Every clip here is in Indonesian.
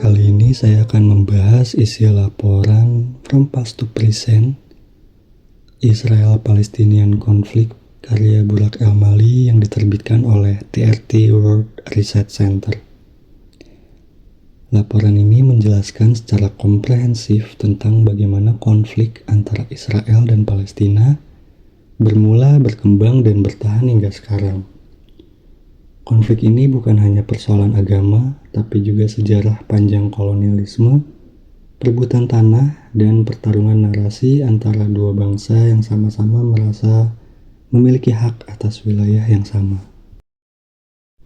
Kali ini saya akan membahas isi laporan From Past to Present Israel-Palestinian Conflict karya Burak El-Mali yang diterbitkan oleh TRT World Research Center. Laporan ini menjelaskan secara komprehensif tentang bagaimana konflik antara Israel dan Palestina bermula, berkembang, dan bertahan hingga sekarang. Konflik ini bukan hanya persoalan agama, tapi juga sejarah panjang kolonialisme, perebutan tanah, dan pertarungan narasi antara dua bangsa yang sama-sama merasa memiliki hak atas wilayah yang sama.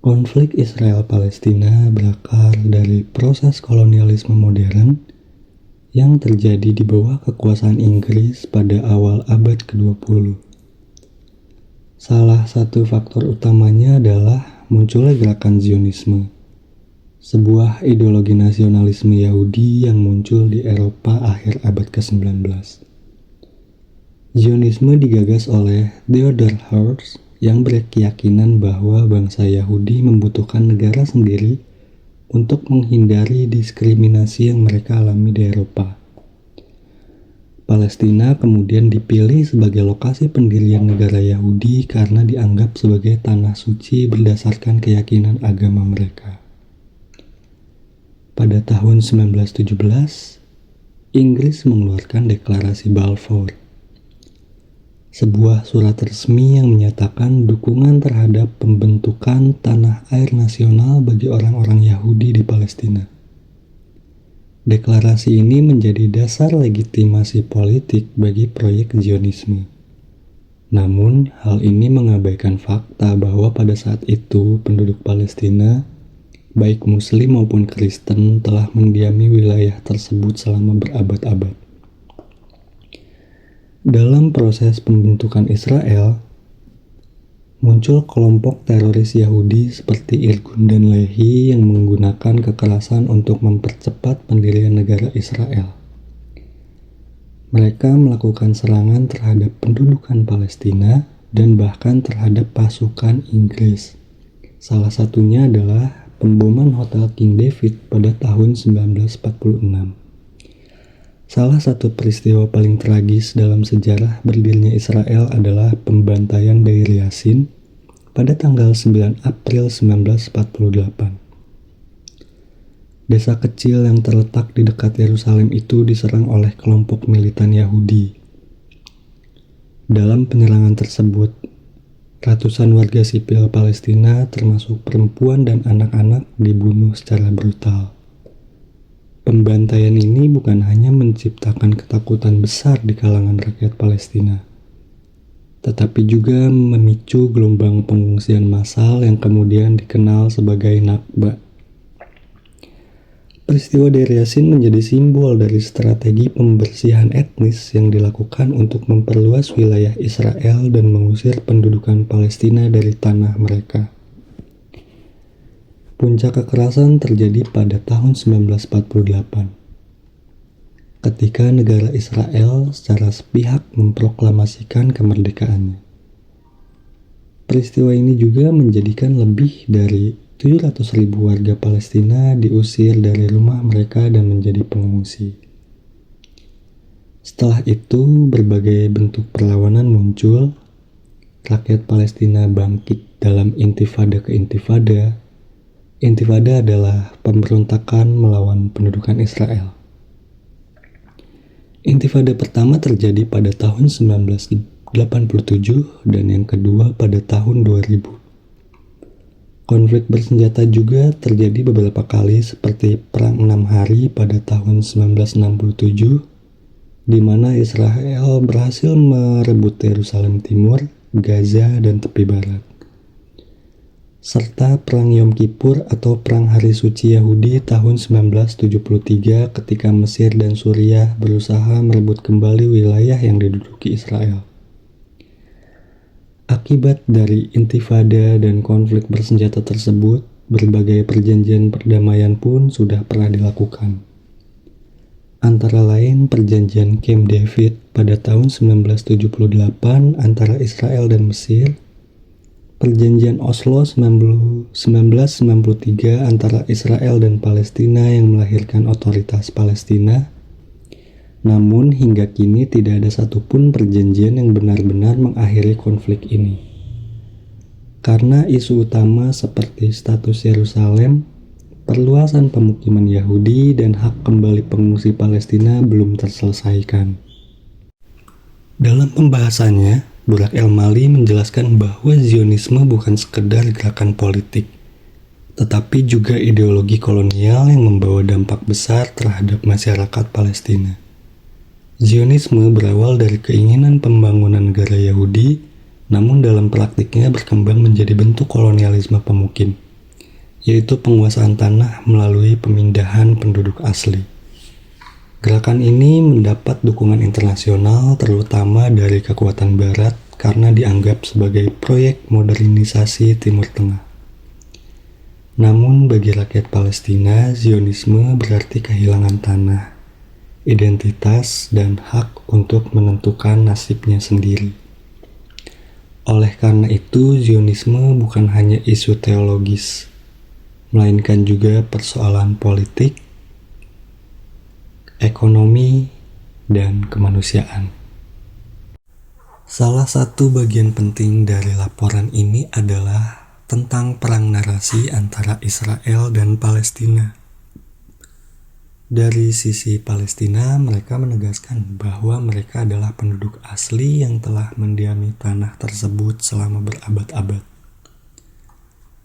Konflik Israel-Palestina berakar dari proses kolonialisme modern yang terjadi di bawah kekuasaan Inggris pada awal abad ke-20. Salah satu faktor utamanya adalah munculnya gerakan Zionisme, sebuah ideologi nasionalisme Yahudi yang muncul di Eropa akhir abad ke-19. Zionisme digagas oleh Theodor Herzl yang berkeyakinan bahwa bangsa Yahudi membutuhkan negara sendiri untuk menghindari diskriminasi yang mereka alami di Eropa. Palestina kemudian dipilih sebagai lokasi pendirian negara Yahudi karena dianggap sebagai tanah suci berdasarkan keyakinan agama mereka. Pada tahun 1917, Inggris mengeluarkan Deklarasi Balfour, sebuah surat resmi yang menyatakan dukungan terhadap pembentukan tanah air nasional bagi orang-orang Yahudi di Palestina. Deklarasi ini menjadi dasar legitimasi politik bagi proyek Zionisme. Namun, hal ini mengabaikan fakta bahwa pada saat itu penduduk Palestina, baik Muslim maupun Kristen, telah mendiami wilayah tersebut selama berabad-abad. Dalam proses pembentukan Israel, muncul kelompok teroris Yahudi seperti Irgun dan Lehi yang menggunakan kekerasan untuk mempercepat pendirian negara Israel. Mereka melakukan serangan terhadap pendudukan Palestina dan bahkan terhadap pasukan Inggris. Salah satunya adalah pemboman Hotel King David pada tahun 1946. Salah satu peristiwa paling tragis dalam sejarah berdirinya Israel adalah pembantaian Deir Yassin pada tanggal 9 April 1948. Desa kecil yang terletak di dekat Yerusalem itu diserang oleh kelompok militan Yahudi. Dalam penyerangan tersebut, ratusan warga sipil Palestina termasuk perempuan dan anak-anak dibunuh secara brutal. Pembantaian ini bukan hanya menciptakan ketakutan besar di kalangan rakyat Palestina, tetapi juga memicu gelombang pengungsian massal yang kemudian dikenal sebagai Nakba. Peristiwa Deir Yassin menjadi simbol dari strategi pembersihan etnis yang dilakukan untuk memperluas wilayah Israel dan mengusir pendudukan Palestina dari tanah mereka. Puncak kekerasan terjadi pada tahun 1948, ketika negara Israel secara sepihak memproklamasikan kemerdekaannya. Peristiwa ini juga menjadikan lebih dari 700.000 warga Palestina diusir dari rumah mereka dan menjadi pengungsi. Setelah itu, berbagai bentuk perlawanan muncul. Rakyat Palestina bangkit dalam intifada ke intifada. Intifada adalah pemberontakan melawan pendudukan Israel. Intifada pertama terjadi pada tahun 1987 dan yang kedua pada tahun 2000. Konflik bersenjata juga terjadi beberapa kali seperti Perang 6 Hari pada tahun 1967, di mana Israel berhasil merebut Yerusalem Timur, Gaza, dan tepi barat. Serta Perang Yom Kippur atau Perang Hari Suci Yahudi tahun 1973 ketika Mesir dan Suriah berusaha merebut kembali wilayah yang diduduki Israel. Akibat dari intifada dan konflik bersenjata tersebut, berbagai perjanjian perdamaian pun sudah pernah dilakukan. Antara lain perjanjian Camp David pada tahun 1978 antara Israel dan Mesir, Perjanjian Oslo 1993 antara Israel dan Palestina yang melahirkan otoritas Palestina. Namun hingga kini tidak ada satupun perjanjian yang benar-benar mengakhiri konflik ini. Karena isu utama seperti status Yerusalem, perluasan pemukiman Yahudi, dan hak kembali pengungsi Palestina belum terselesaikan. Dalam pembahasannya, Burak El-Mali menjelaskan bahwa Zionisme bukan sekedar gerakan politik, tetapi juga ideologi kolonial yang membawa dampak besar terhadap masyarakat Palestina. Zionisme berawal dari keinginan pembangunan negara Yahudi, namun dalam praktiknya berkembang menjadi bentuk kolonialisme pemukim, yaitu penguasaan tanah melalui pemindahan penduduk asli. Gerakan ini mendapat dukungan internasional terutama dari kekuatan Barat karena dianggap sebagai proyek modernisasi Timur Tengah. Namun bagi rakyat Palestina, Zionisme berarti kehilangan tanah, identitas, dan hak untuk menentukan nasibnya sendiri. Oleh karena itu, Zionisme bukan hanya isu teologis, melainkan juga persoalan politik, ekonomi, dan kemanusiaan. Salah satu bagian penting dari laporan ini adalah tentang perang narasi antara Israel dan Palestina. Dari sisi Palestina, mereka menegaskan bahwa mereka adalah penduduk asli yang telah mendiami tanah tersebut selama berabad-abad.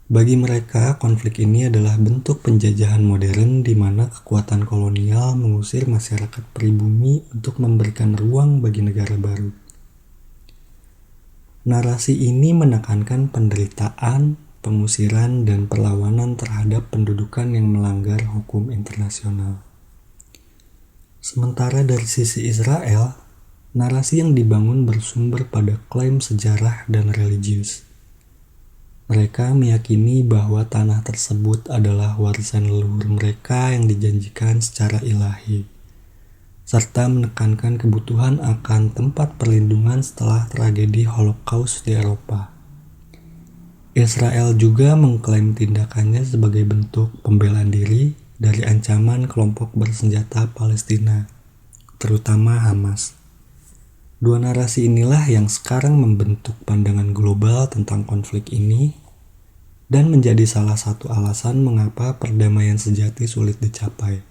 Bagi mereka, konflik ini adalah bentuk penjajahan modern di mana kekuatan kolonial mengusir masyarakat pribumi untuk memberikan ruang bagi negara baru. Narasi ini menekankan penderitaan, pengusiran, dan perlawanan terhadap pendudukan yang melanggar hukum internasional. Sementara dari sisi Israel, narasi yang dibangun bersumber pada klaim sejarah dan religius. Mereka meyakini bahwa tanah tersebut adalah warisan leluhur mereka yang dijanjikan secara ilahi, serta menekankan kebutuhan akan tempat perlindungan setelah tragedi Holocaust di Eropa. Israel juga mengklaim tindakannya sebagai bentuk pembelaan diri dari ancaman kelompok bersenjata Palestina, terutama Hamas. Dua narasi inilah yang sekarang membentuk pandangan global tentang konflik ini dan menjadi salah satu alasan mengapa perdamaian sejati sulit dicapai.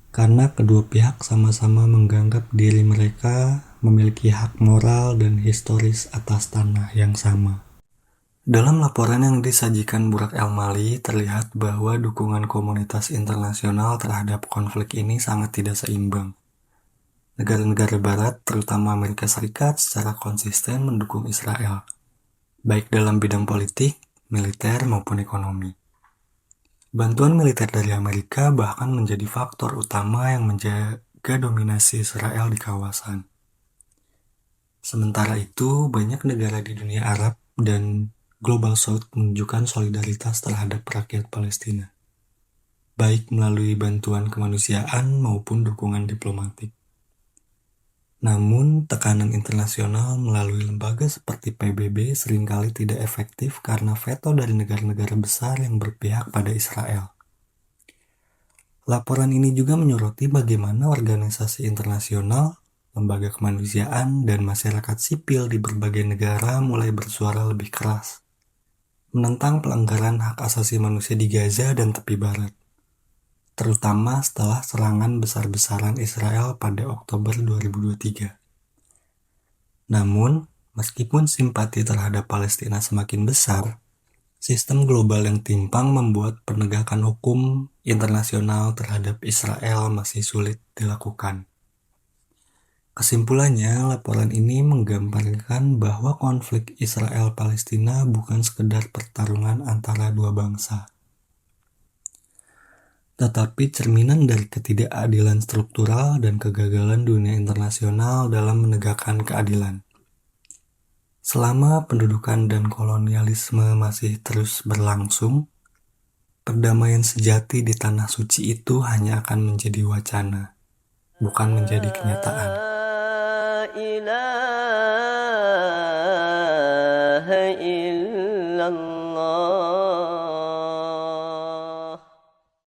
Karena kedua pihak sama-sama menganggap diri mereka memiliki hak moral dan historis atas tanah yang sama. Dalam laporan yang disajikan Burak El-Mali, terlihat bahwa dukungan komunitas internasional terhadap konflik ini sangat tidak seimbang. Negara-negara Barat, terutama Amerika Serikat, secara konsisten mendukung Israel, baik dalam bidang politik, militer, maupun ekonomi. Bantuan militer dari Amerika bahkan menjadi faktor utama yang menjaga dominasi Israel di kawasan. Sementara itu, banyak negara di dunia Arab dan Global South menunjukkan solidaritas terhadap rakyat Palestina, baik melalui bantuan kemanusiaan maupun dukungan diplomatik. Namun, tekanan internasional melalui lembaga seperti PBB seringkali tidak efektif karena veto dari negara-negara besar yang berpihak pada Israel. Laporan ini juga menyoroti bagaimana organisasi internasional, lembaga kemanusiaan, dan masyarakat sipil di berbagai negara mulai bersuara lebih keras menentang pelanggaran hak asasi manusia di Gaza dan tepi barat, terutama setelah serangan besar-besaran Israel pada Oktober 2023. Namun, meskipun simpati terhadap Palestina semakin besar, sistem global yang timpang membuat penegakan hukum internasional terhadap Israel masih sulit dilakukan. Kesimpulannya, laporan ini menggambarkan bahwa konflik Israel-Palestina bukan sekedar pertarungan antara dua bangsa, tetapi cerminan dari ketidakadilan struktural dan kegagalan dunia internasional dalam menegakkan keadilan. Selama pendudukan dan kolonialisme masih terus berlangsung, perdamaian sejati di tanah suci itu hanya akan menjadi wacana, bukan menjadi kenyataan. إله إلا الله